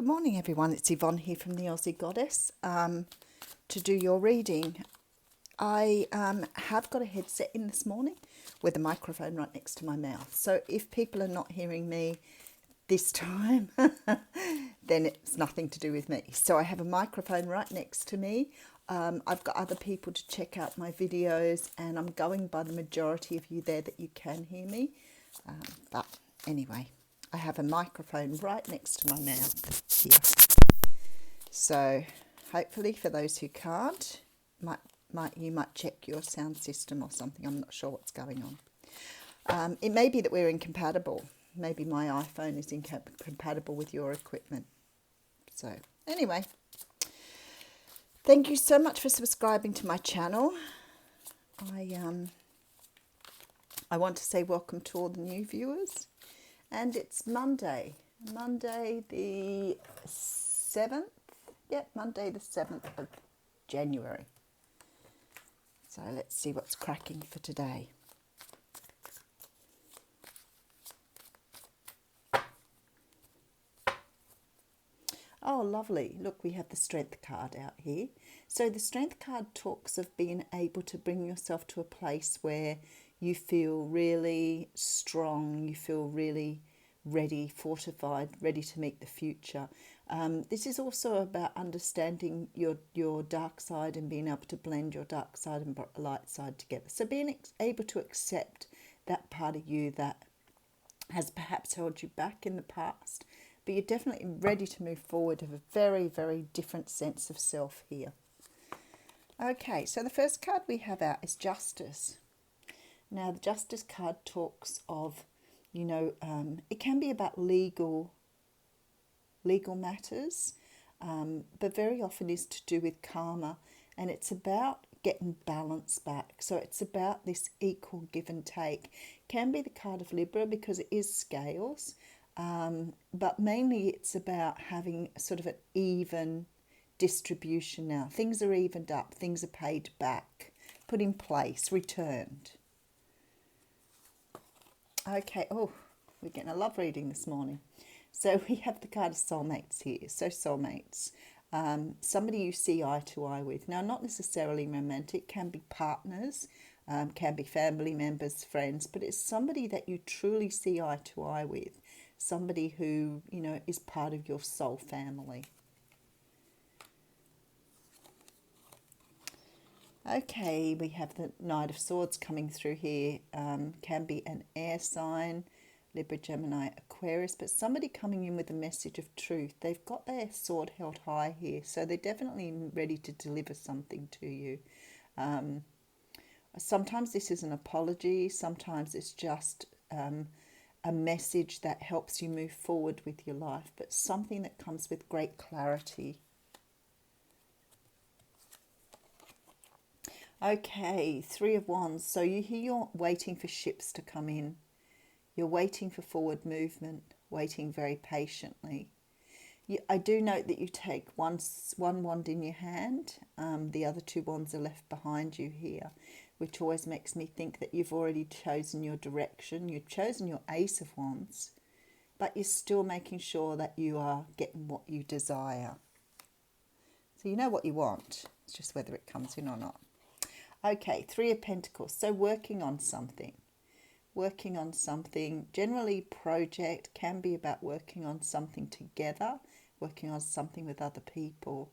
Good morning, everyone. It's Yvonne here from the Aussie Goddess to do your reading. I have got a headset in this morning with a microphone right next to my mouth. So if people are not hearing me this time, then it's nothing to do with me. So I have a microphone right next to me. I've got other people to check out my videos, and I'm going by the majority of you there that you can hear me. But anyway, I have a microphone right next to my mouth here. So hopefully for those who can't, you might check your sound system or something. I'm not sure what's going on. It may be that we're incompatible. Maybe my iPhone is incompatible with your equipment. So anyway, thank you so much for subscribing to my channel. I want to say welcome to all the new viewers. And it's Monday the 7th. Yep, Monday the 7th of January. So let's see what's cracking for today. Oh, lovely. Look, we have the Strength card out here. So the Strength card talks of being able to bring yourself to a place where you feel really strong, you feel really ready, fortified, ready to meet the future. This is also about understanding your dark side and being able to blend your dark side and light side together. So being able to accept that part of you that has perhaps held you back in the past, but you're definitely ready to move forward with a very, very different sense of self here. Okay, so the first card we have out is Justice. Now, the Justice card talks of, it can be about legal matters, but very often is to do with karma, and it's about getting balance back. So it's about this equal give and take. Can be the card of Libra because it is scales, but mainly it's about having sort of an even distribution now. Things are evened up, things are paid back, put in place, returned. Okay, oh, we're getting a love reading this morning. So we have the card of soulmates here. So soulmates, somebody you see eye to eye with. Now, not necessarily romantic, can be partners, can be family members, friends, but it's somebody that you truly see eye to eye with. Somebody who, is part of your soul family. Okay, we have the Knight of Swords coming through here. Can be an air sign, Libra, Gemini, Aquarius, but somebody coming in with a message of truth. They've got their sword held high here, so they're definitely ready to deliver something to you. Sometimes this is an apology, sometimes it's just a message that helps you move forward with your life, but something that comes with great clarity. Okay, Three of Wands. So you're waiting for ships to come in. You're waiting for forward movement, waiting very patiently. I do note that you take one wand in your hand. The other two wands are left behind you here, which always makes me think that you've already chosen your direction. You've chosen your Ace of Wands, but you're still making sure that you are getting what you desire. So you know what you want. It's just whether it comes in or not. Okay, Three of Pentacles. So working on something. Working on something. Generally, project can be about working on something together, working on something with other people.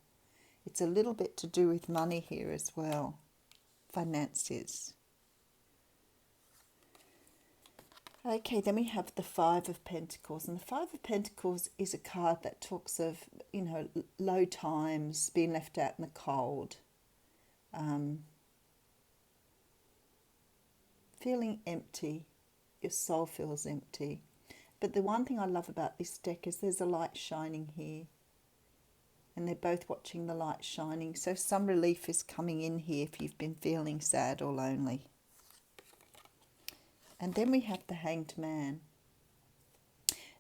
It's a little bit to do with money here as well. Finances. Okay, then we have the Five of Pentacles. And the Five of Pentacles is a card that talks of, low times, being left out in the cold. Feeling empty, your soul feels empty. But the one thing I love about this deck is there's a light shining here. And they're both watching the light shining. So some relief is coming in here if you've been feeling sad or lonely. And then we have the Hanged Man.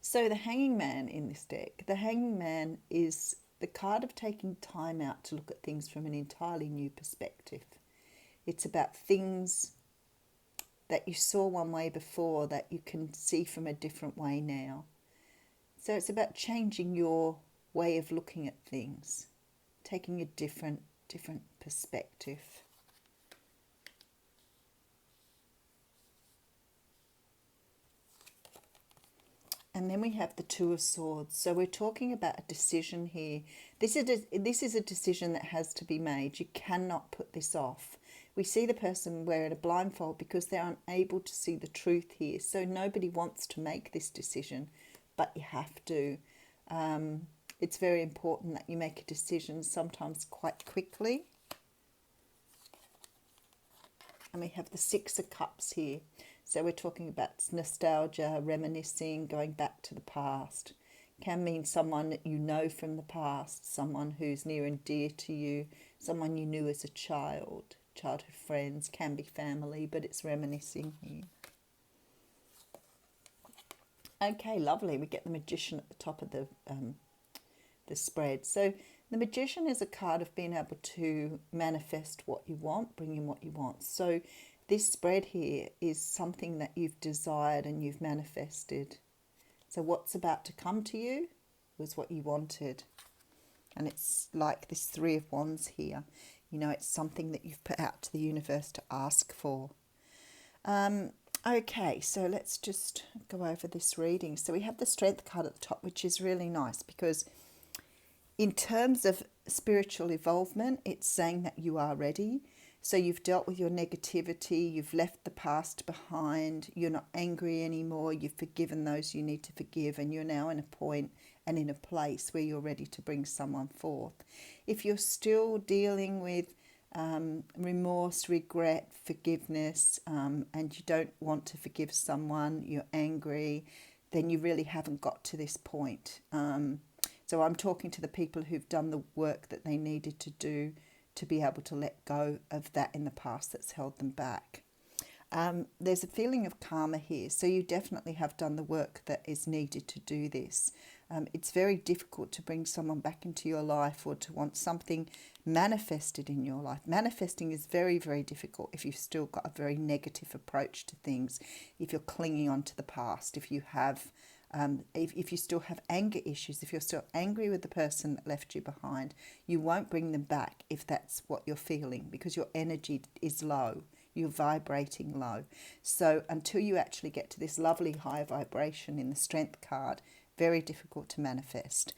So the Hanging Man in this deck, the Hanging Man is the card of taking time out to look at things from an entirely new perspective. It's about things that you saw one way before that you can see from a different way now. So it's about changing your way of looking at things, taking a different perspective. And then we have the Two of Swords. So we're talking about a decision here. This is a decision that has to be made. You cannot put this off. We see the person wearing a blindfold because they're unable to see the truth here. So nobody wants to make this decision, but you have to. It's very important that you make a decision, sometimes quite quickly. And we have the Six of Cups here. So we're talking about nostalgia, reminiscing, going back to the past. Can mean someone that you know from the past, someone who's near and dear to you, someone you knew as a child, childhood friends, can be family, but it's reminiscing here. Okay, lovely. We get the Magician at the top of the spread. So the Magician is a card of being able to manifest what you want, bring in what you want. So this spread here is something that you've desired and you've manifested. So what's about to come to you was what you wanted. And it's like this Three of Wands here. You know, it's something that you've put out to the universe to ask for. Okay, so let's just go over this reading. So we have the Strength card at the top, which is really nice because in terms of spiritual involvement, it's saying that you are ready. So you've dealt with your negativity, you've left the past behind, you're not angry anymore, you've forgiven those you need to forgive, and you're now in a point and in a place where you're ready to bring someone forth. If you're still dealing with remorse, regret, forgiveness, and you don't want to forgive someone, you're angry, then you really haven't got to this point. So I'm talking to the people who've done the work that they needed to do to be able to let go of that in the past that's held them back. There's a feeling of karma here, so you definitely have done the work that is needed to do this. It's very difficult to bring someone back into your life or to want something manifested in your life. Manifesting is very, very difficult if you've still got a very negative approach to things, if you're clinging on to the past, if you have if you still have anger issues, if you're still angry with the person that left you behind, you won't bring them back if that's what you're feeling, because your energy is low, you're vibrating low. So until you actually get to this lovely high vibration in the Strength card, very difficult to manifest.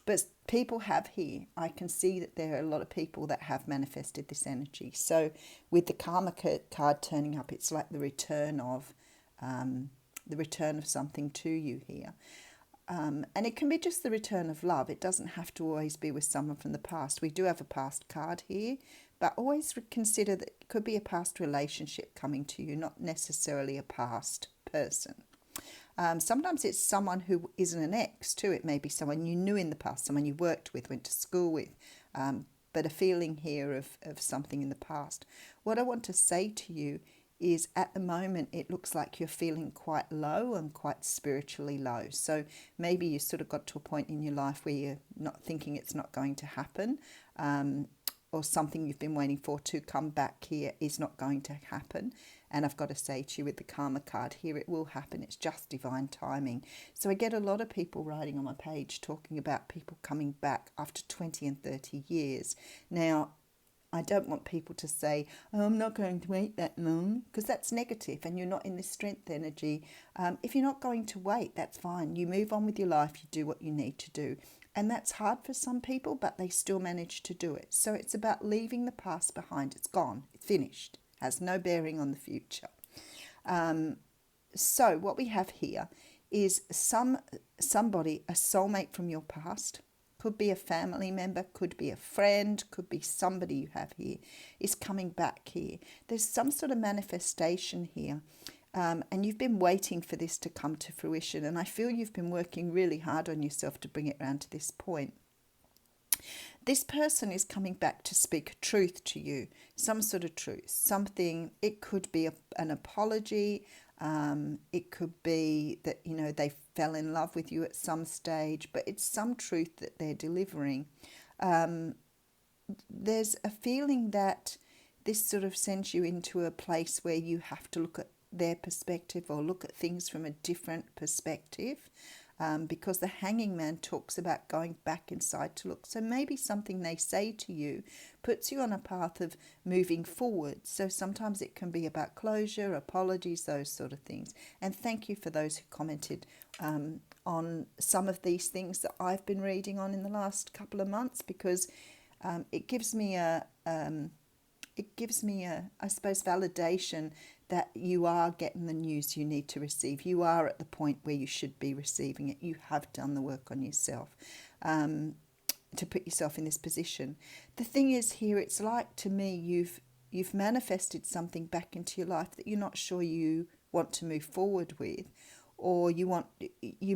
But people have here, I can see that there are a lot of people that have manifested this energy. So with the Karma card turning up, it's like the return of something to you here. And it can be just the return of love. It doesn't have to always be with someone from the past. We do have a past card here, but always consider that it could be a past relationship coming to you, not necessarily a past person. Sometimes it's someone who isn't an ex too. It may be someone you knew in the past, someone you worked with, went to school with, but a feeling here of something in the past. What I want to say to you is at the moment it looks like you're feeling quite low and quite spiritually low. So maybe you sort of got to a point in your life where you're not thinking it's not going to happen, or something you've been waiting for to come back here is not going to happen. And I've got to say to you with the Karma card here, it will happen. It's just divine timing. So I get a lot of people writing on my page talking about people coming back after 20 and 30 years. Now, I don't want people to say, oh, I'm not going to wait that long, because that's negative and you're not in this strength energy. If you're not going to wait, that's fine. You move on with your life, you do what you need to do. And that's hard for some people, but they still manage to do it. So it's about leaving the past behind. It's gone. It's finished. Has no bearing on the future. So what we have here is somebody, a soulmate from your past, could be a family member, could be a friend, could be somebody you have here, is coming back here. There's some sort of manifestation here. And you've been waiting for this to come to fruition. And I feel you've been working really hard on yourself to bring it around to this point. This person is coming back to speak truth to you, some sort of truth, something. It could be an apology. It could be that, you know, they fell in love with you at some stage, but it's some truth that they're delivering. There's a feeling that this sort of sends you into a place where you have to look at their perspective or look at things from a different perspective. because the Hanging Man talks about going back inside to look. So maybe something they say to you puts you on a path of moving forward. So sometimes it can be about closure, apologies, those sort of things. And thank you for those who commented on some of these things that I've been reading on in the last couple of months, because it gives me a I suppose, validation that you are getting the news you need to receive. You are at the point where you should be receiving it. You have done the work on yourself to put yourself in this position. The thing is here, it's like, to me, you've manifested something back into your life that you're not sure you want to move forward with, or you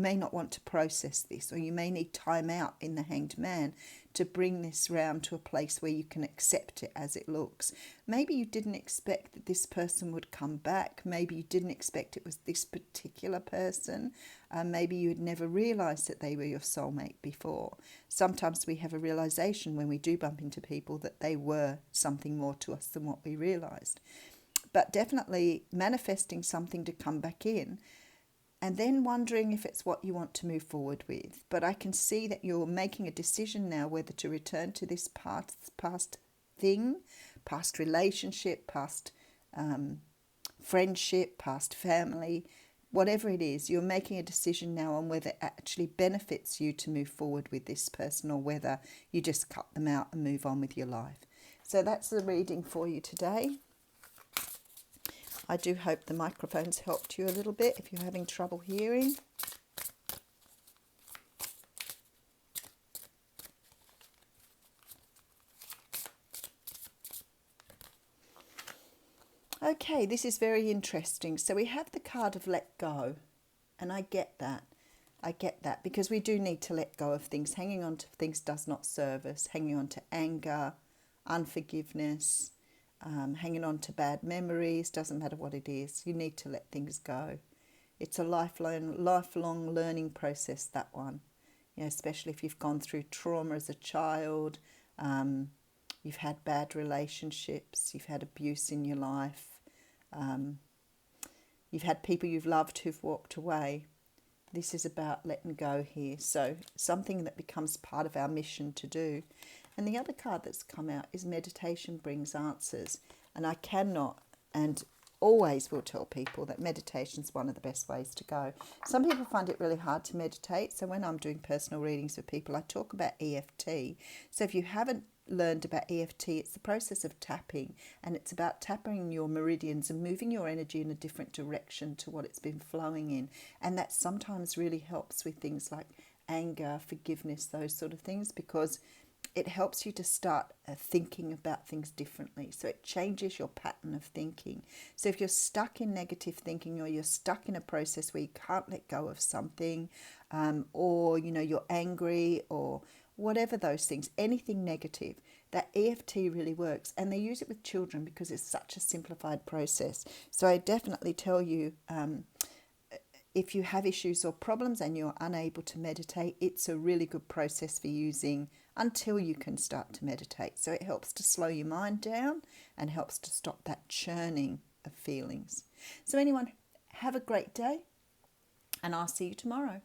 may not want to process this, or you may need time out in the Hanged Man to bring this round to a place where you can accept it as it looks. Maybe you didn't expect that this person would come back. Maybe you didn't expect it was this particular person. Maybe you had never realised that they were your soulmate before. Sometimes we have a realisation when we do bump into people that they were something more to us than what we realised. But definitely manifesting something to come back in, and then wondering if it's what you want to move forward with. But I can see that you're making a decision now whether to return to this past thing, past relationship, past friendship, past family, whatever it is. You're making a decision now on whether it actually benefits you to move forward with this person, or whether you just cut them out and move on with your life. So that's the reading for you today. I do hope the microphone's helped you a little bit if you're having trouble hearing. Okay, this is very interesting. So we have the card of let go, and I get that. Because we do need to let go of things. Hanging on to things does not serve us. Hanging on to anger, unforgiveness, hanging on to bad memories, doesn't matter what it is. You need to let things go. It's a lifelong learning process, that one. You know, especially if you've gone through trauma as a child, you've had bad relationships, you've had abuse in your life, you've had people you've loved who've walked away. This is about letting go here. So something that becomes part of our mission to do. And the other card that's come out is meditation brings answers. And I cannot and always will tell people that meditation is one of the best ways to go. Some people find it really hard to meditate. So when I'm doing personal readings with people, I talk about EFT. So if you haven't learned about EFT, it's the process of tapping, and it's about tapping your meridians and moving your energy in a different direction to what it's been flowing in. And that sometimes really helps with things like anger, forgiveness, those sort of things, because it helps you to start thinking about things differently. So it changes your pattern of thinking. So if you're stuck in negative thinking, or you're stuck in a process where you can't let go of something, or you're angry, or whatever those things, anything negative, that EFT really works. And they use it with children because it's such a simplified process. So I definitely tell you, if you have issues or problems and you're unable to meditate, it's a really good process for using until you can start to meditate. So it helps to slow your mind down and helps to stop that churning of feelings. So anyone, have a great day, and I'll see you tomorrow.